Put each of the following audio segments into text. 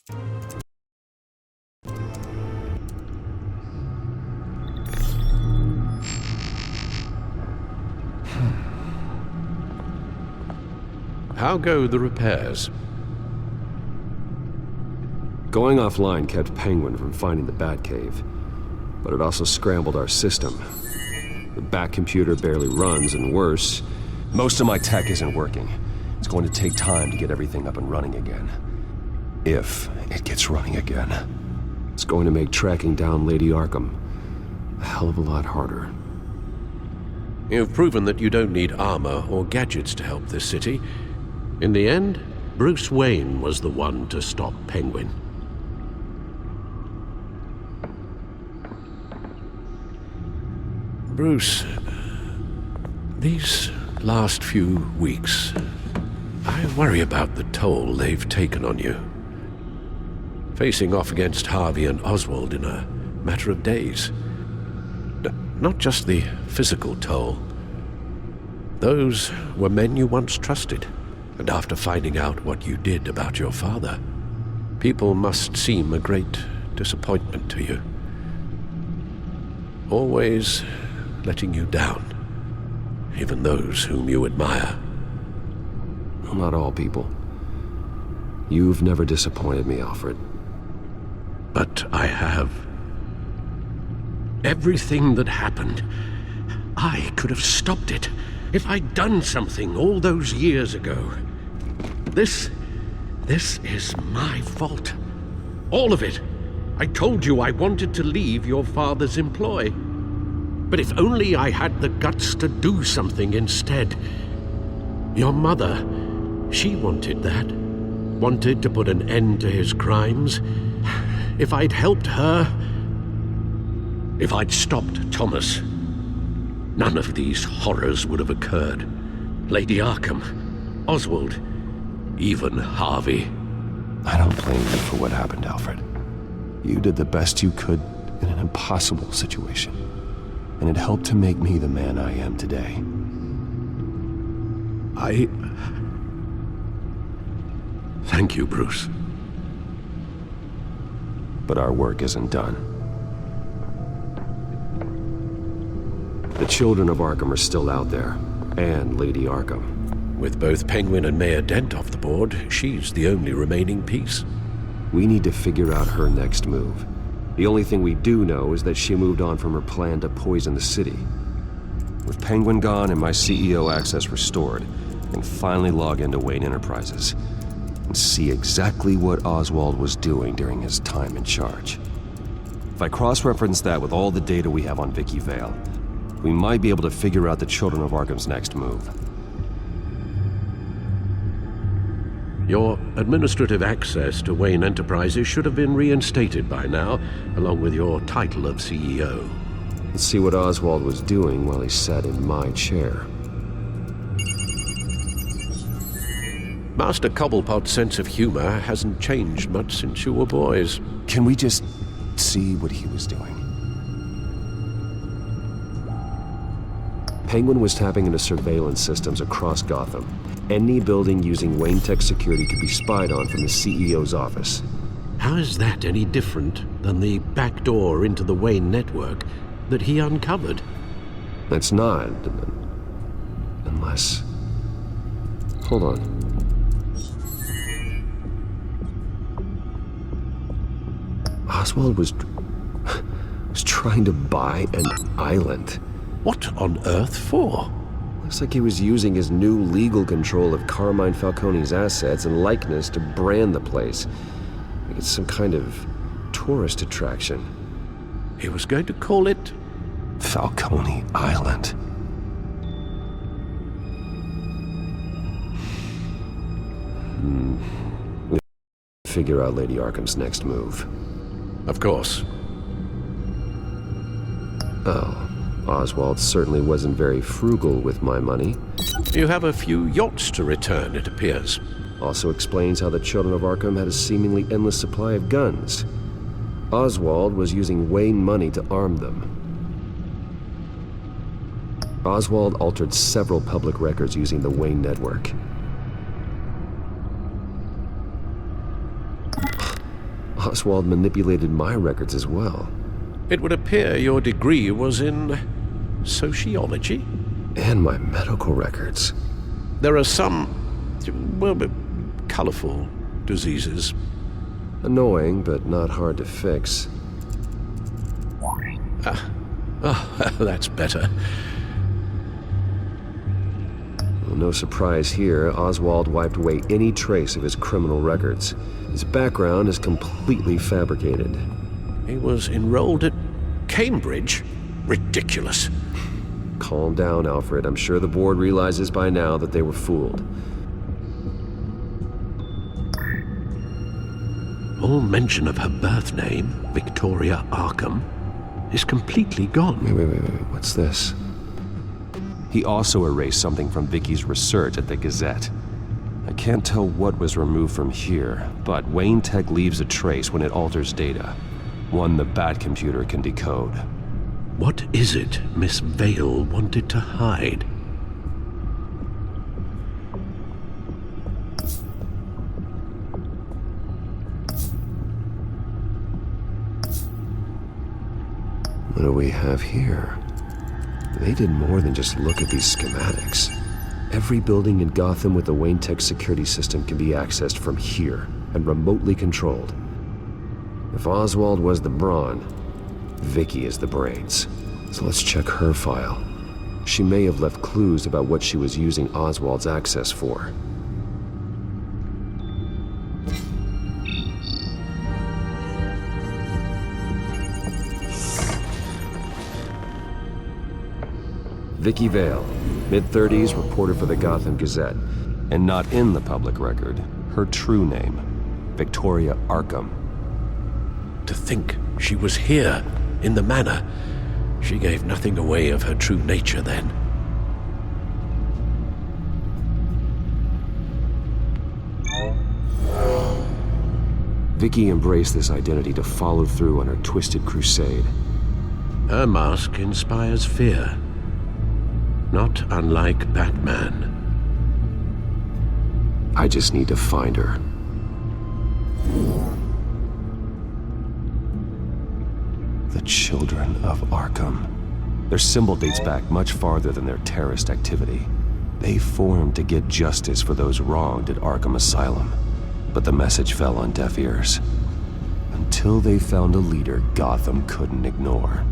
How go the repairs? Going offline kept Penguin from finding the Batcave, but it also scrambled our system. The Bat computer barely runs, and worse, most of my tech isn't working. It's going to take time to get everything up and running again. If it gets running again. It's going to make tracking down Lady Arkham a hell of a lot harder. You've proven that you don't need armor or gadgets to help this city. In the end, Bruce Wayne was the one to stop Penguin. Bruce, these last few weeks, I worry about the toll they've taken on you. Facing off against Harvey and Oswald in a matter of days. Not just the physical toll. Those were men you once trusted, and after finding out what you did about your father, people must seem a great disappointment to you. Always letting you down, even those whom you admire. Well, not all people. You've never disappointed me, Alfred. But I have. Everything that happened, I could have stopped it if I'd done something all those years ago. This is my fault. All of it. I told you I wanted to leave your father's employ. But if only I had the guts to do something instead. Your mother, she wanted that. Wanted to put an end to his crimes. If I'd helped her, if I'd stopped Thomas, none of these horrors would have occurred. Lady Arkham, Oswald, even Harvey. I don't blame you for what happened, Alfred. You did the best you could in an impossible situation, and it helped to make me the man I am today. Thank you, Bruce. But our work isn't done. The children of Arkham are still out there, and Lady Arkham. With both Penguin and Mayor Dent off the board, she's the only remaining piece. We need to figure out her next move. The only thing we do know is that she moved on from her plan to poison the city. With Penguin gone and my CEO access restored, I can finally log into Wayne Enterprises and see exactly what Oswald was doing during his time in charge. If I cross-reference that with all the data we have on Vicky Vale, we might be able to figure out the Children of Arkham's next move. Your administrative access to Wayne Enterprises should have been reinstated by now, along with your title of CEO. Let's see what Oswald was doing while he sat in my chair. Master Cobblepot's sense of humor hasn't changed much since you were boys. Can we just see what he was doing? Penguin was tapping into surveillance systems across Gotham. Any building using Wayne Tech security could be spied on from the CEO's office. How is that any different than the back door into the Wayne network that he uncovered? That's not. Unless... Hold on. Oswald was trying to buy an island. What on earth for? Looks like he was using his new legal control of Carmine Falcone's assets and likeness to brand the place. Like it's some kind of tourist attraction. He was going to call it... Falcone Island. We figure out Lady Arkham's next move. Of course. Oh. Oswald certainly wasn't very frugal with my money. You have a few yachts to return, it appears. Also explains how the Children of Arkham had a seemingly endless supply of guns. Oswald was using Wayne money to arm them. Oswald altered several public records using the Wayne network. Oswald manipulated my records as well. It would appear your degree was in sociology? And my medical records. There are some, well, colorful diseases. Annoying, but not hard to fix. That's better. Well, no surprise here, Oswald wiped away any trace of his criminal records. His background is completely fabricated. He was enrolled at Cambridge? Ridiculous. Calm down, Alfred. I'm sure the board realizes by now that they were fooled. All mention of her birth name, Victoria Arkham, is completely gone. Wait. What's this? He also erased something from Vicky's research at the Gazette. I can't tell what was removed from here, but Wayne Tech leaves a trace when it alters data. One the Bat computer can decode. What is it Miss Vale wanted to hide? What do we have here? They did more than just look at these schematics. Every building in Gotham with the Wayne Tech security system can be accessed from here and remotely controlled. If Oswald was the brawn, Vicky is the brains. So let's check her file. She may have left clues about what she was using Oswald's access for. Vicky Vale, mid-30s, reporter for the Gotham Gazette. And not in the public record, her true name, Victoria Arkham. To think she was here, in the manor. She gave nothing away of her true nature then. Vicky embraced this identity to follow through on her twisted crusade. Her mask inspires fear. Not unlike Batman. I just need to find her. The Children of Arkham. Their symbol dates back much farther than their terrorist activity. They formed to get justice for those wronged at Arkham Asylum. But the message fell on deaf ears. Until they found a leader Gotham couldn't ignore.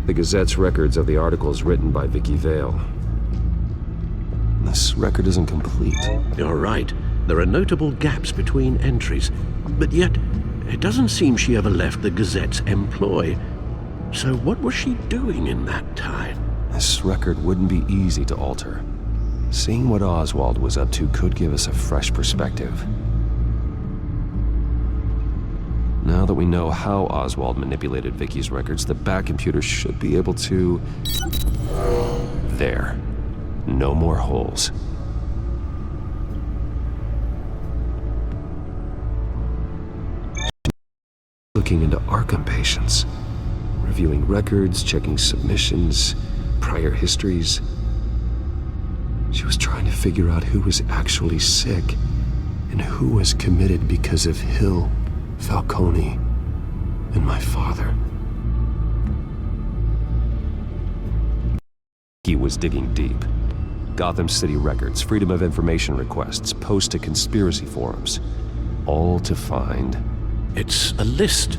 The Gazette's records of the articles written by Vicky Vale. This record isn't complete. You're right. There are notable gaps between entries. But yet, it doesn't seem she ever left the Gazette's employ. So what was she doing in that time? This record wouldn't be easy to alter. Seeing what Oswald was up to could give us a fresh perspective. Now that we know how Oswald manipulated Vicky's records, the Bat computer should be able to... There. No more holes. Looking into Arkham patients. Reviewing records, checking submissions, prior histories. She was trying to figure out who was actually sick and who was committed because of Hill, Falcone, and my father. He was digging deep. Gotham City records, Freedom of Information requests, posts to conspiracy forums. All to find... It's a list.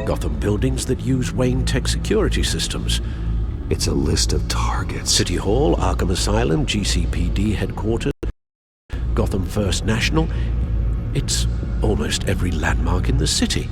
Gotham buildings that use Wayne Tech security systems. It's a list of targets. City Hall, Arkham Asylum, GCPD headquarters, Gotham First National. It's almost every landmark in the city.